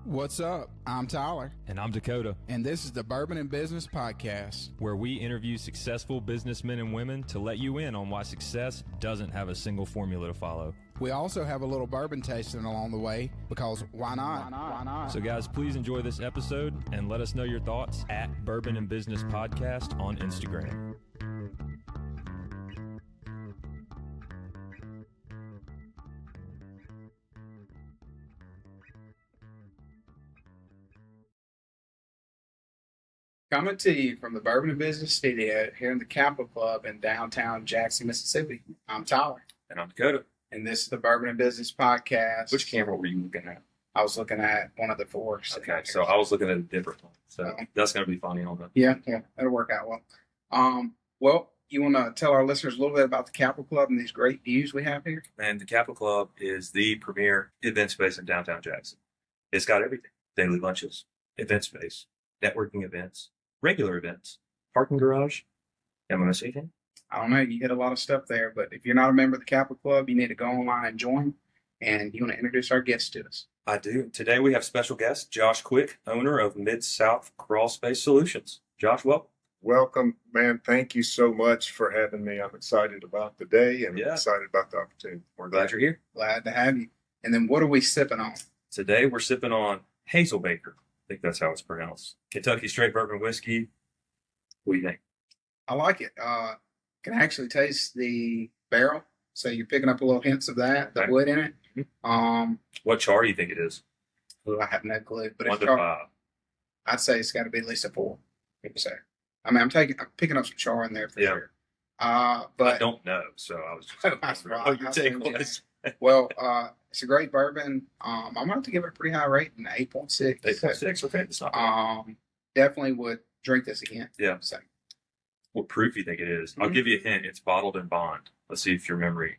What's up? I'm Tyler. And I'm Dakota. And this is the Bourbon and Business Podcast, where we interview successful businessmen and women to let you in on why success doesn't have a single formula to follow. We also have a little bourbon tasting along the way, because why not? Why not? So guys, please enjoy this episode and let us know your thoughts at Bourbon and Business Podcast on Instagram. Coming to you from the Bourbon and Business Studio here in the Capitol Club in downtown Jackson, Mississippi. I'm Tyler. And I'm Dakota. And this is the Bourbon and Business Podcast. Which camera were you looking at? I was looking at one of the four. Okay, so I was looking at a different one. So that's going to be funny on the... Yeah, that'll work out well. Well, you want to tell our listeners a little bit about the Capitol Club and these great views we have here? And the Capitol Club is the premier event space in downtown Jackson. It's got everything. Daily lunches, event space, networking events, regular events, parking garage. Am I missing anything? I don't know. You get a lot of stuff there, but if you're not a member of the Capitol Club, you need to go online and join. And you want to introduce our guests to us? I do. Today we have special guest, Josh Quick, owner of Mid-South Crawl Space Solutions. Josh, welcome. Welcome, man. Thank you so much for having me. I'm excited about the day and excited about the opportunity. We're glad you're here. Glad to have you. And then what are we sipping on? Today we're sipping on Hazelbaker. I think that's how it's pronounced. Kentucky straight bourbon whiskey. What do you think? I like it. Can actually taste the barrel. So you're picking up a little hints of that, the wood in it. What char do you think it is? I have no clue. But 1 to 5. I'd say it's got to be at least a 4. So, I mean, I'm picking up some char in there for sure. But I don't know, so I was just your take was. Well, it's a great bourbon. I'm going to have to give it a pretty high rating, 8.6. 8.6, okay. That's not bad. Definitely would drink this again. Yeah. So. What proof do you think it is? I'll give you a hint. It's bottled in bond. Let's see if your memory.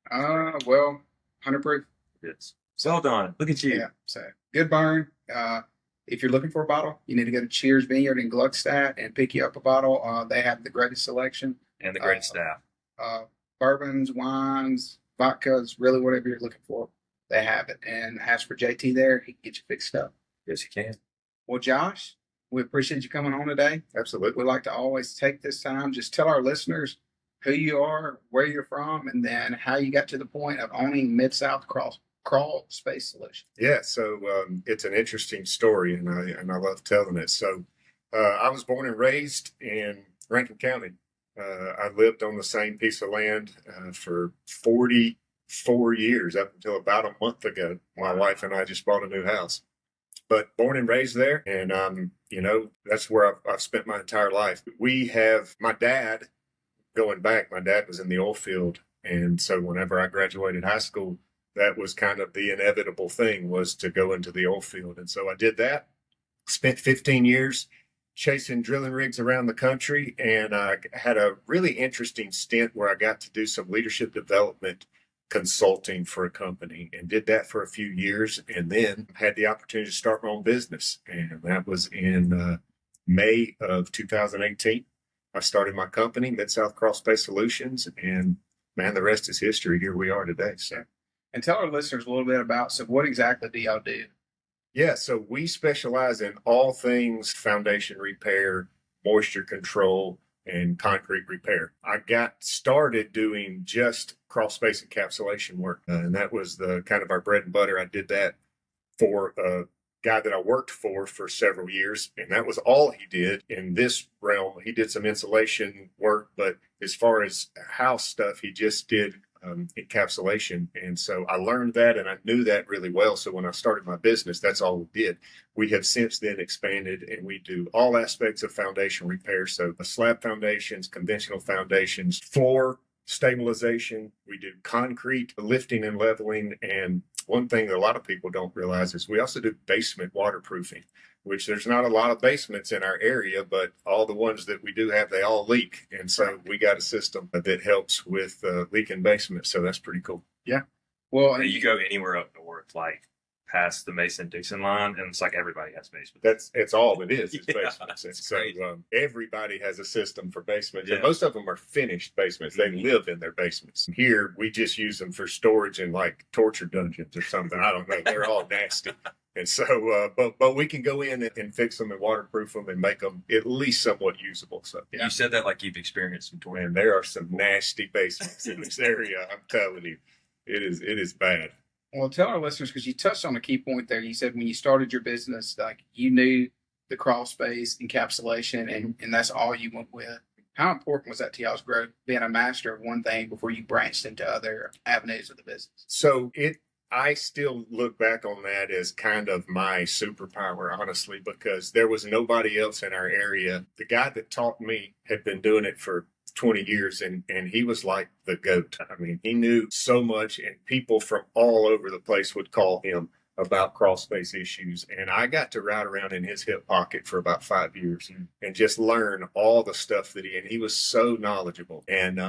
Well, 100 proof. It's well done. Look at you. Yeah. So good burn. If you're looking for a bottle, you need to go to Cheers Vineyard in Gluckstadt and pick you up a bottle. They have the greatest selection. And the greatest staff. Bourbons, wines, vodkas, really whatever you're looking for, they have it. And ask for JT there. He can get you fixed up. Yes, you can. Well, Josh, we appreciate you coming on today. Absolutely. We like to always take this time, just tell our listeners who you are, where you're from, and then how you got to the point of owning Mid-South Crawl Space Solution. Yeah, so it's an interesting story, and I love telling it. So I was born and raised in Rankin County. I lived on the same piece of land for 44 years, up until about a month ago. My wife and I just bought a new house. But born and raised there, and that's where I've spent my entire life. We have my dad. Going back, my dad was in the oil field, and so whenever I graduated high school, that was kind of the inevitable thing, was to go into the oil field. And so I did that, spent 15 years chasing drilling rigs around the country, and I had a really interesting stint where I got to do some leadership development consulting for a company, and did that for a few years, and then had the opportunity to start my own business. And that was in May of 2018. I started my company, Mid-South Crawl Space Solutions, and man, the rest is history. Here we are today. So, and tell our listeners a little bit about, so what exactly do y'all do? Yeah, so we specialize in all things foundation repair, moisture control, and concrete repair. I got started doing just crawl space encapsulation work, and that was the kind of our bread and butter. I did that for a guy that I worked for several years, and that was all he did in this realm. He did some insulation work, but as far as house stuff, he just did encapsulation. And so I learned that, and I knew that really well. So when I started my business, that's all we did. We have since then expanded, and we do all aspects of foundation repair. So slab foundations, conventional foundations, floor stabilization. We do concrete lifting and leveling. And one thing that a lot of people don't realize is we also do basement waterproofing, which there's not a lot of basements in our area, but all the ones that we do have, they all leak. And so we got a system that helps with leaking basements. So that's pretty cool. Yeah. Well, you go anywhere up north, like past the Mason-Dixon line, and it's like everybody has basements. It's all it is basements. It's so crazy. Everybody has a system for basements. Yeah. And most of them are finished basements. They live in their basements. Here, we just use them for storage in like torture dungeons or something. I don't know. They're all nasty. And so, but we can go in and fix them and waterproof them and make them at least somewhat usable. So, You said that like you've experienced some tornadoes. and there are some nasty basements in this area. I'm telling you, it is bad. Well, tell our listeners, because you touched on a key point there. You said when you started your business, like you knew the crawl space encapsulation, and that's all you went with. How important was that to y'all's growth, being a master of one thing before you branched into other avenues of the business? So I still look back on that as kind of my superpower, honestly, because there was nobody else in our area. The guy that taught me had been doing it for 20 years and he was like the GOAT. I mean, he knew so much and people from all over the place would call him about crawl space issues. And I got to ride around in his hip pocket for about 5 years and just learn all the stuff and he was so knowledgeable. And,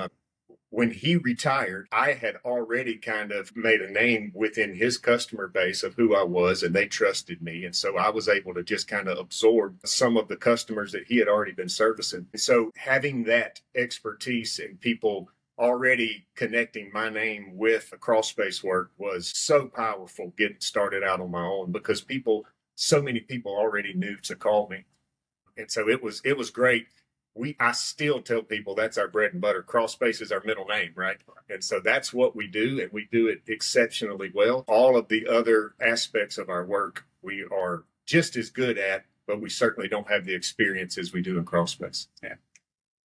when he retired, I had already kind of made a name within his customer base of who I was, and they trusted me. And so I was able to just kind of absorb some of the customers that he had already been servicing. So having that expertise and people already connecting my name with the crawl space work was so powerful getting started out on my own, because so many people already knew to call me. And so it was great. I still tell people that's our bread and butter. Crawl space is our middle name, right? And so that's what we do, and we do it exceptionally well. All of the other aspects of our work we are just as good at, but we certainly don't have the experience as we do in crawl space. Yeah.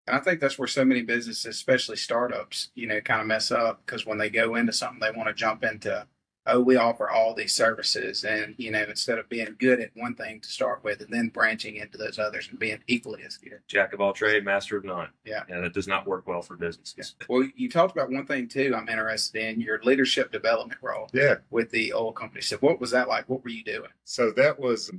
And I think that's where so many businesses, especially startups, kind of mess up, because when they go into something, they want to jump into, oh, we offer all these services. And, instead of being good at one thing to start with and then branching into those others and being equally as good. Jack of all trade, master of none. Yeah. And that does not work well for businesses. Yeah. Well, you talked about one thing too I'm interested in, your leadership development role with the oil company. So what was that like? What were you doing? So that was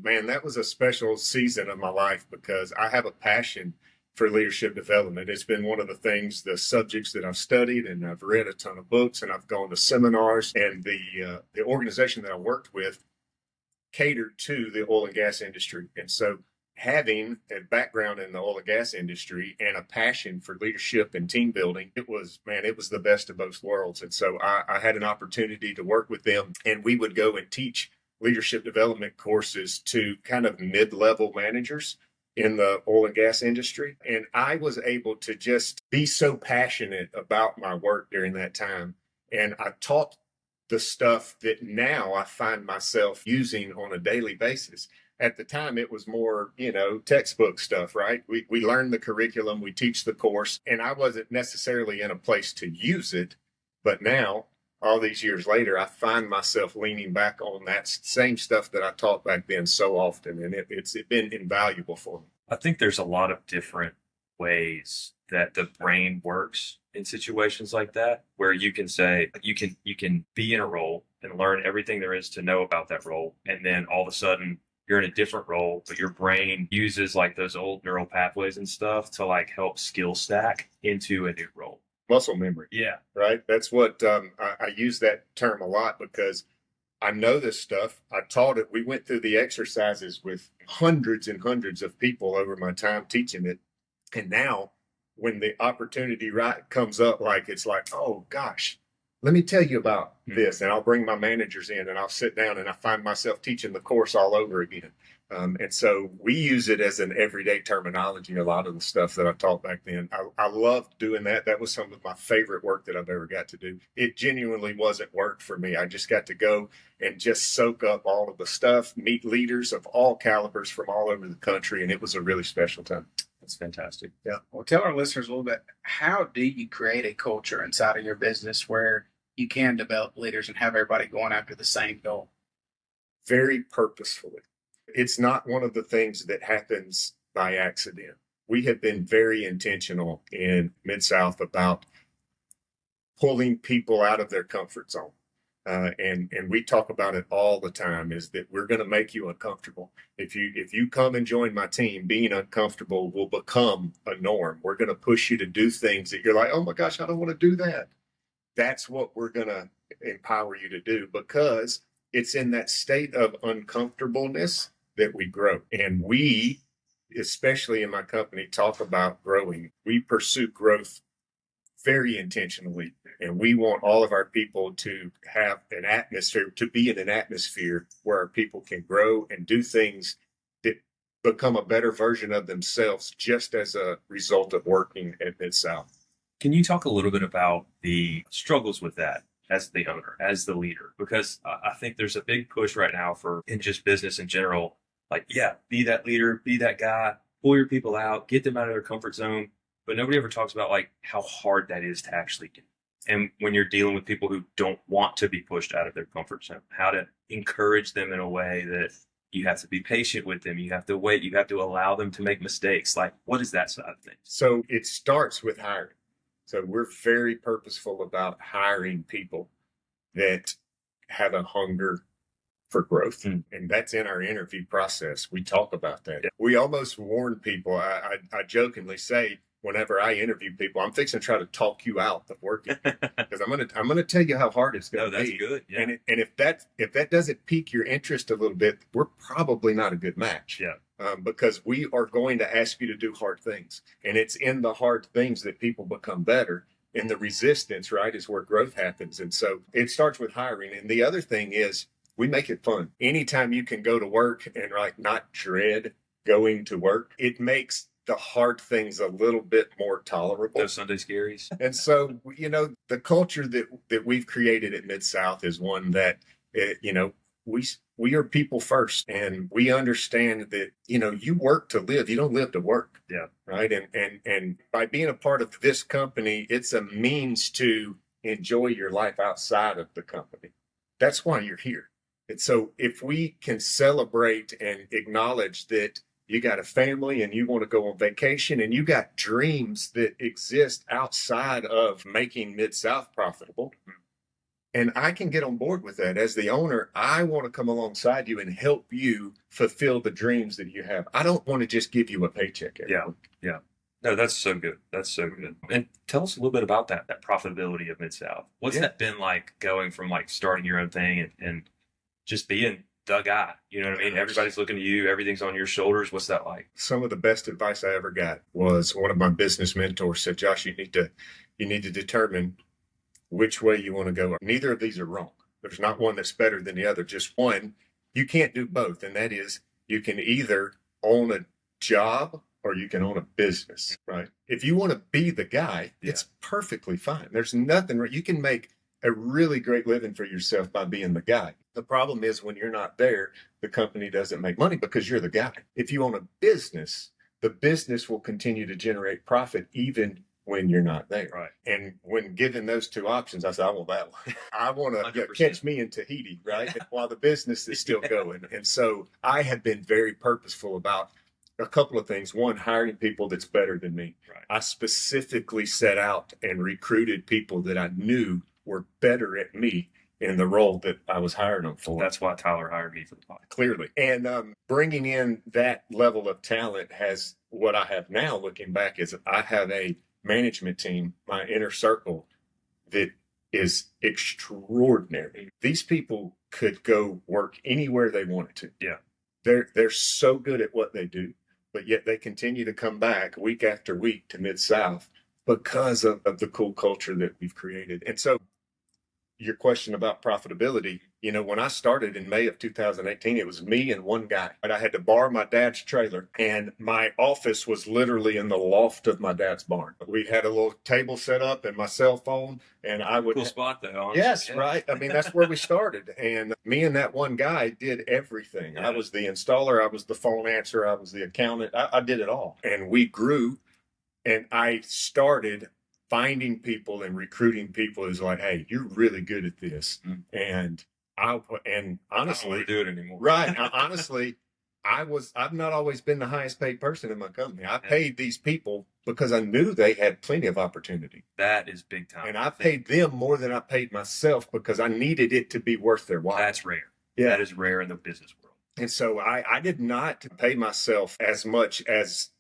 a special season of my life, because I have a passion for leadership development. It's been one of the subjects that I've studied, and I've read a ton of books, and I've gone to seminars, and the organization that I worked with catered to the oil and gas industry. And so having a background in the oil and gas industry and a passion for leadership and team building, it was the best of both worlds. And so I had an opportunity to work with them, and we would go and teach leadership development courses to kind of mid-level managers in the oil and gas industry. And I was able to just be so passionate about my work during that time. And I taught the stuff that now I find myself using on a daily basis. At the time, it was more, textbook stuff, right? We learn the curriculum, we teach the course, and I wasn't necessarily in a place to use it. But now, all these years later, I find myself leaning back on that same stuff that I taught back then so often, and it's been invaluable for me. I think there's a lot of different ways that the brain works in situations like that, where you can say you can be in a role and learn everything there is to know about that role, and then all of a sudden you're in a different role, but your brain uses like those old neural pathways and stuff to like help skill stack into a new role. Muscle memory. Yeah. Right. That's what I use that term a lot, because I know this stuff. I taught it. We went through the exercises with hundreds and hundreds of people over my time teaching it. And now when the opportunity comes up, it's like, oh gosh, let me tell you about this. And I'll bring my managers in and I'll sit down and I find myself teaching the course all over again. And so we use it as an everyday terminology, a lot of the stuff that I taught back then. I loved doing that. That was some of my favorite work that I've ever got to do. It genuinely wasn't work for me. I just got to go and just soak up all of the stuff, meet leaders of all calibers from all over the country. And it was a really special time. That's fantastic. Yeah. Well, tell our listeners a little bit, how do you create a culture inside of your business where you can develop leaders and have everybody going after the same goal? Very purposefully. It's not one of the things that happens by accident. We have been very intentional in Mid-South about pulling people out of their comfort zone. And we talk about it all the time, is that we're going to make you uncomfortable. If you come and join my team, being uncomfortable will become a norm. We're going to push you to do things that you're like, oh my gosh, I don't want to do that. That's what we're going to empower you to do, because it's in that state of uncomfortableness that we grow. And we, especially in my company, talk about growing. We pursue growth very intentionally. And we want all of our people to have an atmosphere, to be in an atmosphere where our people can grow and do things that become a better version of themselves just as a result of working at Mid-South. Can you talk a little bit about the struggles with that as the owner, as the leader? Because I think there's a big push right now for in just business in general. Like, yeah, be that leader, be that guy, pull your people out, get them out of their comfort zone. But nobody ever talks about like how hard that is to actually do. And when you're dealing with people who don't want to be pushed out of their comfort zone, how to encourage them in a way that you have to be patient with them. You have to wait. You have to allow them to make mistakes. Like, what is that side of things? So it starts with hiring. So we're very purposeful about hiring people that have a hunger for growth. And that's in our interview process. We talk about that. Yeah. We almost warn people. I jokingly say, whenever I interview people, I'm fixing to try to talk you out of working because I'm gonna tell you how hard it's going to be. That's good. Yeah. And if that doesn't pique your interest a little bit, we're probably not a good match. Yeah. Because we are going to ask you to do hard things, and it's in the hard things that people become better. And the resistance, right, is where growth happens. And so it starts with hiring. And the other thing is we make it fun. Anytime you can go to work and like not dread going to work, it makes the hard things a little bit more tolerable. Those Sunday scaries. And so, the culture that we've created at Mid-South is one that, we are people first, and we understand that, you work to live. You don't live to work. Yeah. Right. And by being a part of this company, it's a means to enjoy your life outside of the company. That's why you're here. And so if we can celebrate and acknowledge that you got a family and you want to go on vacation and you got dreams that exist outside of making Mid-South profitable, and I can get on board with that. As the owner, I want to come alongside you and help you fulfill the dreams that you have. I don't want to just give you a paycheck every week. Yeah. No, that's so good. That's so good. And tell us a little bit about that profitability of Mid-South. What's that been like going from like starting your own thing and just being the guy? You know what I mean? Everybody's looking to you. Everything's on your shoulders. What's that like? Some of the best advice I ever got was one of my business mentors said, Josh, you need to determine which way you want to go. Neither of these are wrong. There's not one that's better than the other. Just one. You can't do both. And that is, you can either own a job or you can own a business, right? If you want to be the guy, it's perfectly fine. There's nothing, you can make a really great living for yourself by being the guy. The problem is when you're not there, the company doesn't make money because you're the guy. If you own a business, the business will continue to generate profit even when you're not there. Right. And when given those two options, I said, I want that one. I want to catch me in Tahiti, right? While the business is still going. And so I have been very purposeful about a couple of things. One, hiring people that's better than me. Right. I specifically set out and recruited people that I knew were better at me in the role that I was hiring them for. That's why Tyler hired me for the podcast. Clearly. And bringing in that level of talent has, what I have now looking back is I have a management team, my inner circle, that is extraordinary. These people could go work anywhere they wanted to. Yeah. They're so good at what they do, but yet they continue to come back week after week to Mid-South because of the cool culture that we've created. And so your question about profitability, when I started in May of 2018, it was me and one guy. And I had to borrow my dad's trailer, and my office was literally in the loft of my dad's barn. We had a little table set up and my cell phone, and I would... Cool spot, though. Honestly. Yes, right. I mean, that's where we started. And me and that one guy did everything. Yeah. I was the installer. I was the phone answer. I was the accountant. I did it all. And we grew, and I started finding people and recruiting people is like, hey, you're really good at this. And honestly, I don't want to do it anymore. Right. Honestly, I've not always been the highest paid person in my company. I paid these people because I knew they had plenty of opportunity. That is big time. And I paid them more than I paid myself because I needed it to be worth their while. That's rare. Yeah. That is rare in the business world. And so I did not pay myself as much as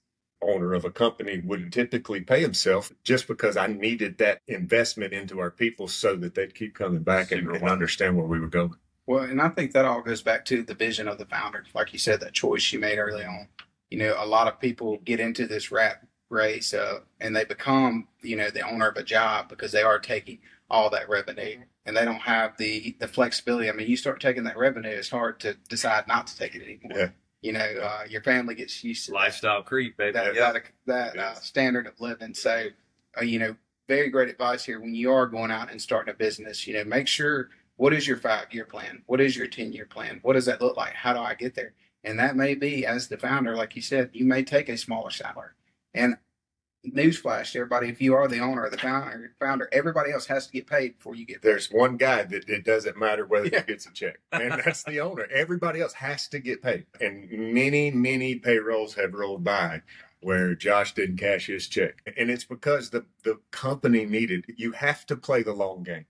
owner of a company would typically pay himself, just because I needed that investment into our people so that they'd keep coming back and understand where we were going. Well, and I think that all goes back to the vision of the founder. Like you said, that choice you made early on. A lot of people get into this rat raise up and they become, the owner of a job because they are taking all that revenue and they don't have the flexibility. I mean, you start taking that revenue, it's hard to decide not to take it anymore. Yeah. Your family gets used to Lifestyle creep, baby. that standard of living. So, very great advice here. When you are going out and starting a business, make sure, what is your 5-year plan? What is your 10-year plan? What does that look like? How do I get there? And that may be, as the founder, like you said, you may take a smaller salary. And newsflash to everybody, if you are the owner or the founder, everybody else has to get paid before you get paid. There's one guy that it doesn't matter whether he gets a check, and that's the owner. Everybody else has to get paid. And many payrolls have rolled by where Josh didn't cash his check. And it's because the company needed, you have to play the long game,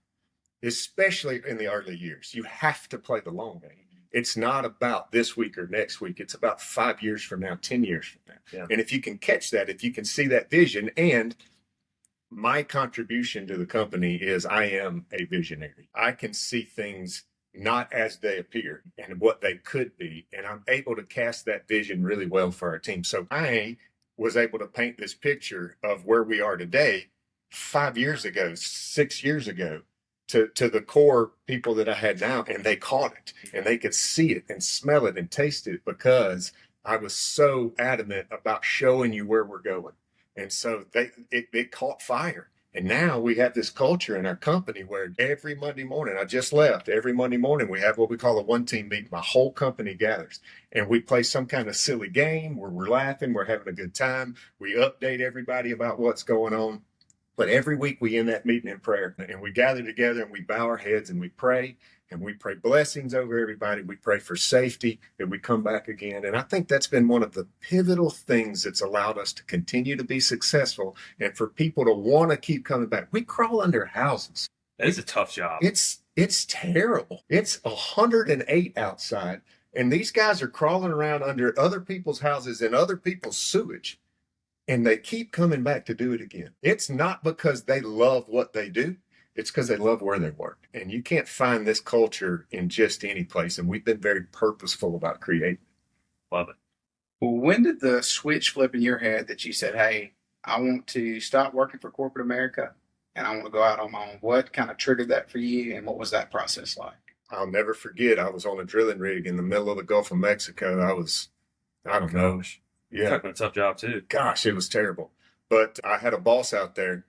especially in the early years. You have to play the long game. It's not about this week or next week. It's about 5 years from now, 10 years from now. Yeah. And if you can catch that, if you can see that vision, and my contribution to the company is I am a visionary. I can see things not as they appear and what they could be. And I'm able to cast that vision really well for our team. So I was able to paint this picture of where we are today 5 years ago, 6 years ago, to the core people that I had now, and they caught it and they could see it and smell it and taste it because I was so adamant about showing you where we're going. And so it caught fire. And now we have this culture in our company where every Monday morning, I just left, every Monday morning we have what we call a one-team meeting. My whole company gathers and we play some kind of silly game where we're laughing, we're having a good time. We update everybody about what's going on. But every week we end that meeting in prayer and we gather together and we bow our heads and we pray blessings over everybody. We pray for safety and we come back again. And I think that's been one of the pivotal things that's allowed us to continue to be successful and for people to want to keep coming back. We crawl under houses. That is a tough job. It's terrible. It's 108 outside and these guys are crawling around under other people's houses and other people's sewage. And they keep coming back to do it again. It's not because they love what they do. It's because they love where they work. And you can't find this culture in just any place. And we've been very purposeful about creating it. Love it. Well, when did the switch flip in your head that you said, hey, I want to stop working for corporate America and I want to go out on my own? What kind of triggered that for you? And what was that process like? I'll never forget. I was on a drilling rig in the middle of the Gulf of Mexico. I don't know. Yeah. A tough job too. Gosh, it was terrible. But I had a boss out there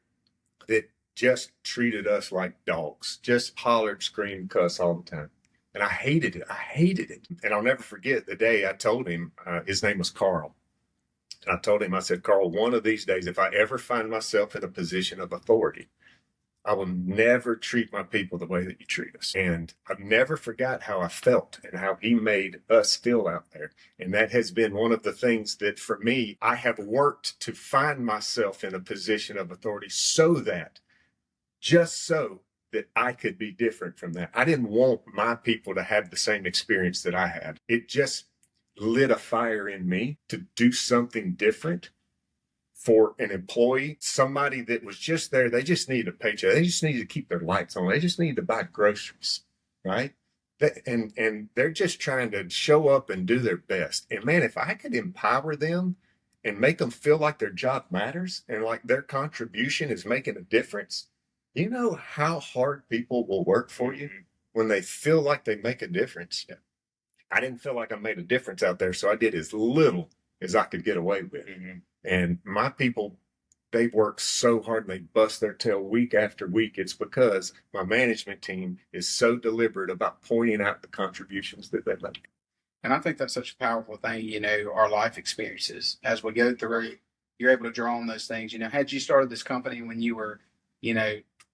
that just treated us like dogs, just hollered, screamed, cuss all the time. And I hated it. And I'll never forget the day I told him, his name was Carl. And I told him, I said, Carl, one of these days, if I ever find myself in a position of authority, I will never treat my people the way that you treat us. And I've never forgot how I felt and how he made us feel out there. And that has been one of the things that for me, I have worked to find myself in a position of authority so that I could be different from that. I didn't want my people to have the same experience that I had. It just lit a fire in me to do something different for an employee, somebody that was just there. They just needed a paycheck. They just needed to keep their lights on. They just needed to buy groceries, right? And they're just trying to show up and do their best. And man, if I could empower them and make them feel like their job matters and like their contribution is making a difference, you know how hard people will work for you when they feel like they make a difference. Yeah. I didn't feel like I made a difference out there, so I did as little as I could get away with. And my people, they work so hard and they bust their tail week after week. It's because my management team is so deliberate about pointing out the contributions that they make. And I think that's such a powerful thing, our life experiences. As we go through, you're able to draw on those things. Had you started this company when you were,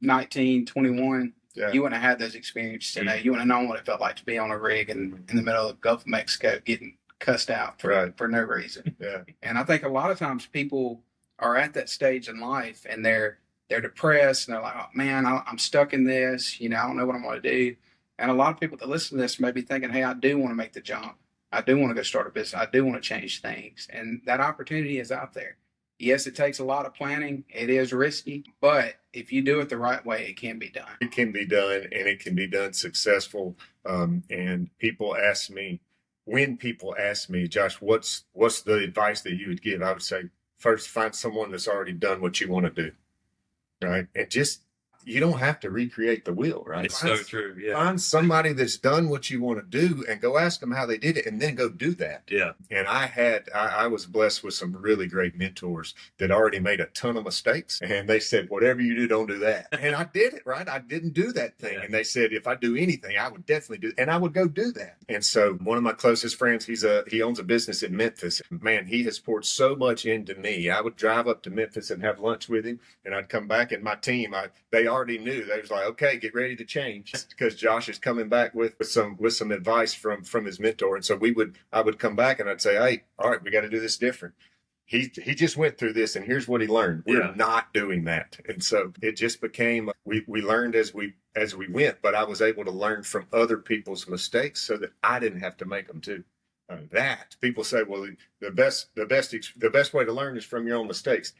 19, 21, Yeah. you wouldn't have had those experiences today. You wouldn't have known what it felt like to be on a rig in the middle of the Gulf of Mexico getting cussed out for no reason. Yeah. And I think a lot of times people are at that stage in life and they're depressed and they're like, oh, man, I'm stuck in this. I don't know what I'm going to do. And a lot of people that listen to this may be thinking, hey, I do want to make the jump. I do want to go start a business. I do want to change things. And that opportunity is out there. Yes, it takes a lot of planning. It is risky, but if you do it the right way, it can be done. It can be done and it can be done successful. And when people ask me, Josh, what's the advice that you would give? I would say, first find someone that's already done what you want to do, right? And just, you don't have to recreate the wheel, right? It's so true. Yeah. Find somebody that's done what you want to do and go ask them how they did it and then go do that. Yeah. And I was blessed with some really great mentors that already made a ton of mistakes. And they said, whatever you do, don't do that. And I did it, right? I didn't do that thing. Yeah. And they said, if I do anything, I would definitely do it. And I would go do that. And so one of my closest friends, he owns a business in Memphis. Man, he has poured so much into me. I would drive up to Memphis and have lunch with him. And I'd come back and my team, they already knew. They was like, okay, get ready to change, because Josh is coming back with some advice from his mentor. And so I would come back and I'd say, hey, all right, we got to do this different. He just went through this and here's what he learned. We're not doing that. And so it just became, we learned as we went, but I was able to learn from other people's mistakes so that I didn't have to make them too. That people say, well, the best way to learn is from your own mistakes.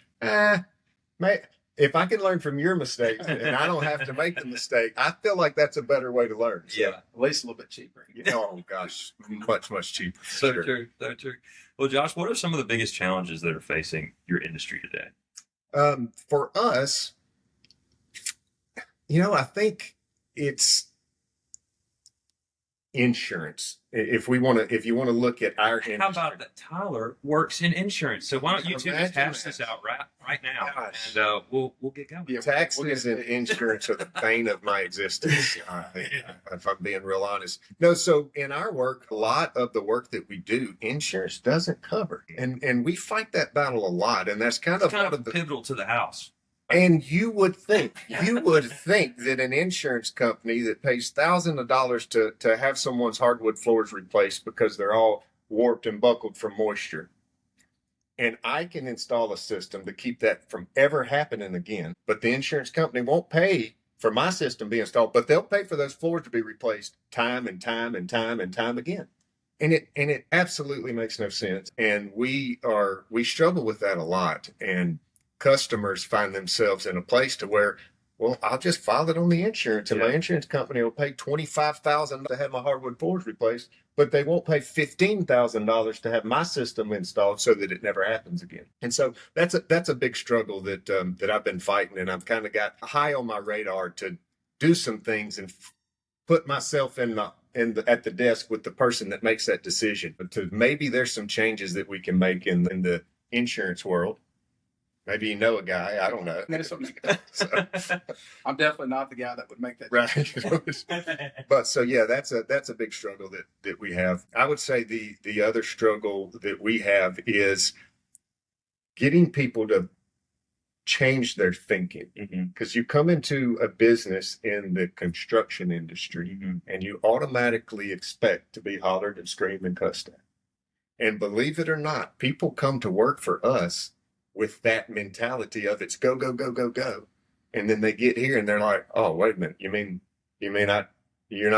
If I can learn from your mistakes and I don't have to make the mistake, I feel like that's a better way to learn. So, Yeah. At least a little bit cheaper. Oh gosh, much cheaper. So Sure. true. So true. Well, Josh, what are some of the biggest challenges that are facing your industry today? For us, I think it's insurance. If you want to look at our industry. How about that? Tyler works in insurance. So why don't you two just hash this out right now, Gosh. and we'll get going. Yeah. Taxes and insurance are the bane of my existence, if I'm being real honest. No, so in our work, a lot of the work that we do, insurance doesn't cover. And we fight that battle a lot. And that's kind It's of kind one of of the... pivotal to the house. And you would think that an insurance company that pays thousands of dollars to have someone's hardwood floors replaced because they're all warped and buckled from moisture, and I can install a system to keep that from ever happening again, but the insurance company won't pay for my system being installed, but they'll pay for those floors to be replaced time and time and time and time again. And it absolutely makes no sense. And we struggle with that a lot. And customers find themselves in a place to where, well, I'll just file it on the insurance and my insurance company will pay $25,000 to have my hardwood floors replaced, but they won't pay $15,000 to have my system installed so that it never happens again. And so that's a big struggle that I've been fighting, and I've kind of got high on my radar to do some things and put myself at the desk with the person that makes that decision. But maybe there's some changes that we can make in the insurance world. Maybe you know a guy, I don't know. So, I'm definitely not the guy that would make that. Right. But so, yeah, that's a big struggle that we have. I would say the other struggle that we have is getting people to change their thinking. Because you come into a business in the construction industry and you automatically expect to be hollered and screamed and cussed at. And believe it or not, people come to work for us with that mentality of it's go, go, go, go, go. And then they get here and they're like, oh, wait a minute. You mean you're not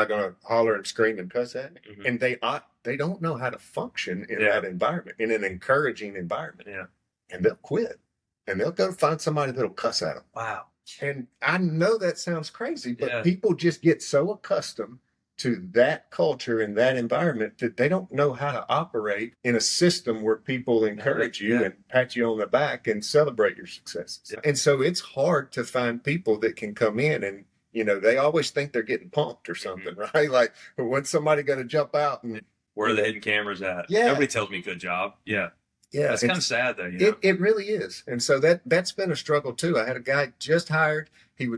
going to holler and scream and cuss at me? And they don't know how to function in that environment, in an encouraging environment. Yeah. And they'll quit and they'll go find somebody that'll cuss at them. Wow. And I know that sounds crazy, but people just get so accustomed to that culture and that environment that they don't know how to operate in a system where people encourage you and pat you on the back and celebrate your successes. And so it's hard to find people that can come in and, they always think they're getting punked or something, right? Like, when's somebody going to jump out? And where are the hidden cameras at? Yeah. Nobody tells me good job. Yeah. Yeah. That's kind of sad though. It really is. And so that's been a struggle too. I had a guy just hired.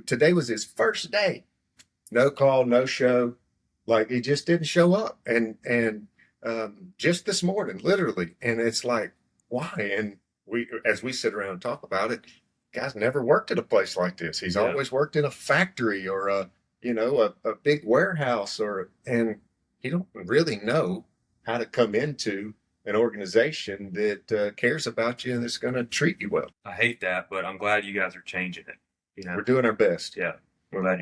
Today was his first day. No call, no show. Like, he just didn't show up. And just this morning, literally. And it's like, why? And as we sit around and talk about it, guy's never worked at a place like this. He's always worked in a factory or a big warehouse and he don't really know how to come into an organization that cares about you and that's going to treat you well. I hate that, but I'm glad you guys are changing it. We're doing our best. Yeah. I'm glad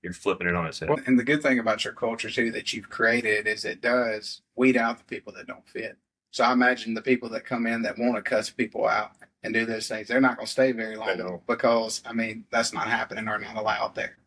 you're flipping it on its head. Well, and the good thing about your culture too that you've created is it does weed out the people that don't fit. So I imagine the people that come in that want to cuss people out and do those things, they're not going to stay very long because that's not happening or not allowed there.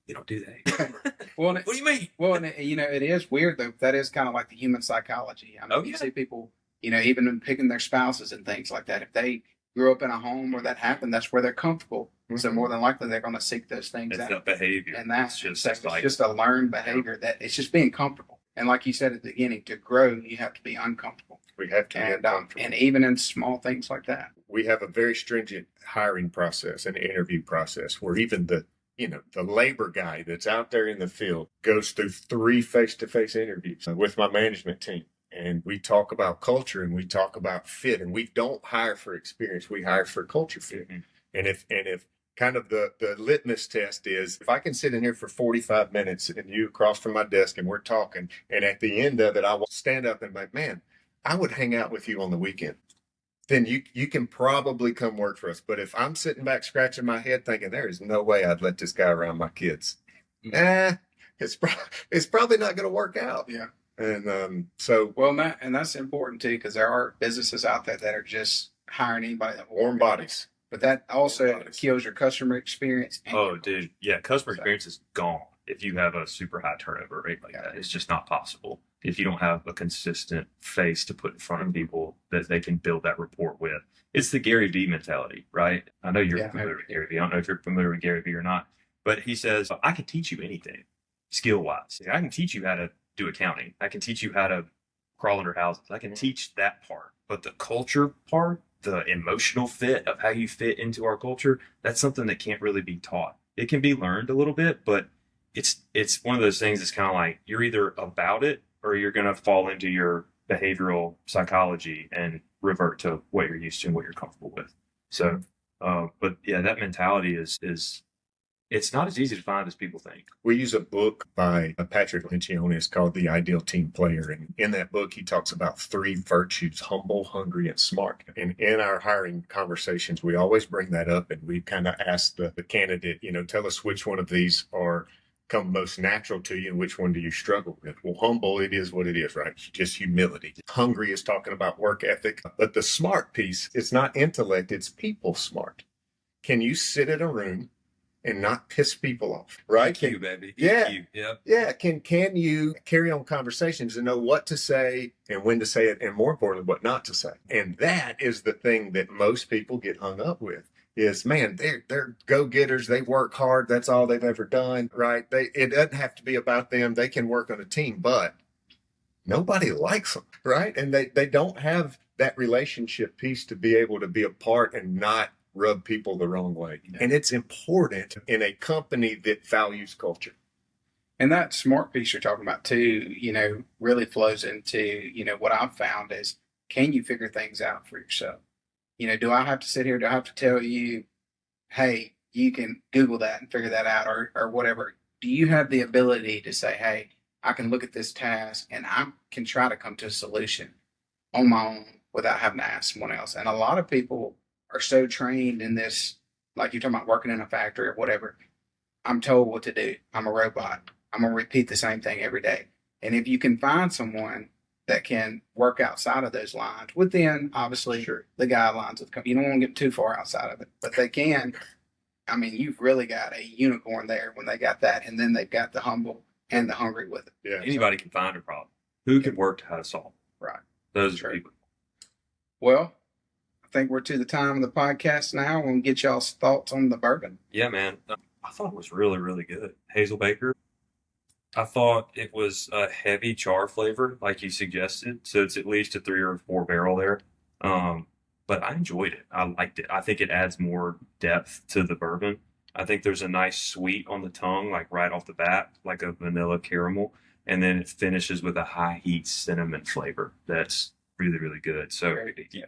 You don't do that. Well, what do you mean? Well, and it is weird though. That is kind of like the human psychology. I mean, you see people, even in picking their spouses and things like that. If they grew up in a home where that happened, that's where they're comfortable. Mm-hmm. So more than likely they're going to seek those things out. It's that behavior. And that's just a learned behavior that it's just being comfortable. And like you said at the beginning, to grow, you have to be uncomfortable. We have to be uncomfortable. And even in small things like that. We have a very stringent hiring process and interview process where even the labor guy that's out there in the field goes through 3 face-to-face interviews with my management team. And we talk about culture and we talk about fit. And we don't hire for experience. We hire for culture fit. Mm-hmm. And if kind of the litmus test is, if I can sit in here for 45 minutes and you across from my desk and we're talking, and at the end of it, I will stand up and be like, man, I would hang out with you on the weekend. Then you can probably come work for us. But if I'm sitting back scratching my head thinking there is no way I'd let this guy around my kids, it's probably not going to work out. Yeah. And Matt, and that's important too, because there are businesses out there that are just hiring anybody that warm bodies. But that also kills your customer experience. Oh, dude. Yeah. Customer experience is gone if you have a super high turnover rate like that. It's just not possible if you don't have a consistent face to put in front of people that they can build that rapport with. It's the Gary Vee mentality, right? I know you're familiar with Gary Vee. I don't know if you're familiar with Gary Vee or not, but he says, I can teach you anything skill-wise. I can teach you how to do accounting. I can teach you how to crawl under houses. I can teach that part. But the culture part, the emotional fit of how you fit into our culture, that's something that can't really be taught. It can be learned a little bit, but it's one of those things that's kind of like you're either about it or you're going to fall into your behavioral psychology and revert to what you're used to and what you're comfortable with. So, but yeah, that mentality is it's not as easy to find as people think. We use a book by Patrick Lencioni. It's called The Ideal Team Player. And in that book, he talks about 3 virtues: humble, hungry, and smart. And in our hiring conversations, we always bring that up. And we kind of ask the candidate, tell us which one of these are come most natural to you and which one do you struggle with. Well, humble, it is what it is, right? It's just humility. Hungry is talking about work ethic. But the smart piece, it's not intellect, it's people smart. Can you sit in a room and not piss people off, right? EQ, baby. Yeah. EQ. Yep. Yeah. Can you carry on conversations and know what to say and when to say it, and more importantly, what not to say? And that is the thing that most people get hung up with. Is, man, they're go-getters. They work hard. That's all they've ever done, right? It doesn't have to be about them. They can work on a team, but nobody likes them, right? And they don't have that relationship piece to be able to be a part and not rub people the wrong way. And it's important in a company that values culture. And that smart piece you're talking about too, really flows into, what I've found is, can you figure things out for yourself? Do I have to sit here? Do I have to tell you, hey, you can Google that and figure that out or whatever? Do you have the ability to say, hey, I can look at this task and I can try to come to a solution on my own without having to ask someone else? And a lot of people are so trained in this, like you're talking about working in a factory or whatever. I'm told what to do. I'm a robot. I'm going to repeat the same thing every day. And if you can find someone that can work outside of those lines within, obviously, the guidelines of you don't want to get too far outside of it, but they can. I mean, you've really got a unicorn there when they got that, and then they've got the humble and the hungry with it. Yeah, anybody can find a problem. Who can work to how to solve it? Right. Those are people. Well, I think we're to the time of the podcast now. We'll get y'all's thoughts on the bourbon. Yeah, man. I thought it was really, really good. Hazelbaker. I thought it was a heavy char flavor, like you suggested. So it's at least a 3 or 4 barrel there. But I enjoyed it. I liked it. I think it adds more depth to the bourbon. I think there's a nice sweet on the tongue, like right off the bat, like a vanilla caramel. And then it finishes with a high heat cinnamon flavor. That's really, really good. So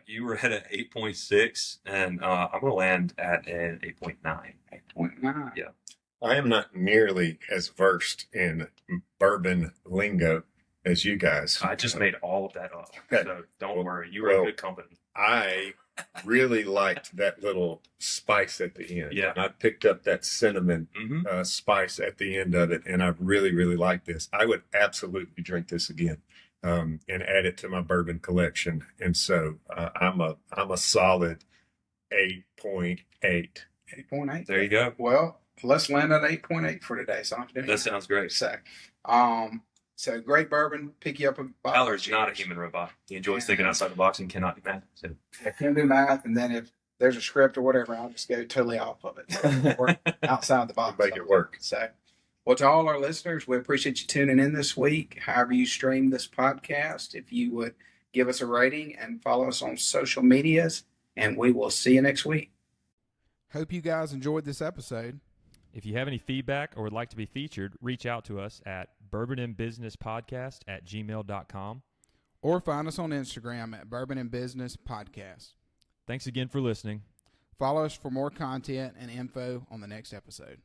you were at an 8.6, and I'm going to land at an 8.9. 8.9. Yeah. I am not nearly as versed in bourbon lingo as you guys. I just made all of that up. Okay. So don't worry. You were in good company. I really liked that little spice at the end. Yeah. And I picked up that cinnamon spice at the end of it, and I really, really like this. I would absolutely drink this again and add it to my bourbon collection. And so I'm a solid 8.8. 8.8. There you go. Well, let's land at 8.8 for today. So that sounds great. So, So great bourbon, pick you up a bottle. Tyler is not a human robot. He enjoys thinking outside the box and cannot do math. So. I can do math, and then if there's a script or whatever, I'll just go totally off of it or outside the box. Make it work. So, well, to all our listeners, we appreciate you tuning in this week. However you stream this podcast, if you would give us a rating and follow us on social medias, and we will see you next week. Hope you guys enjoyed this episode. If you have any feedback or would like to be featured, reach out to us at bourbonandbusinesspodcast@gmail.com. Or find us on Instagram at Bourbon and Business Podcast. Thanks again for listening. Follow us for more content and info on the next episode.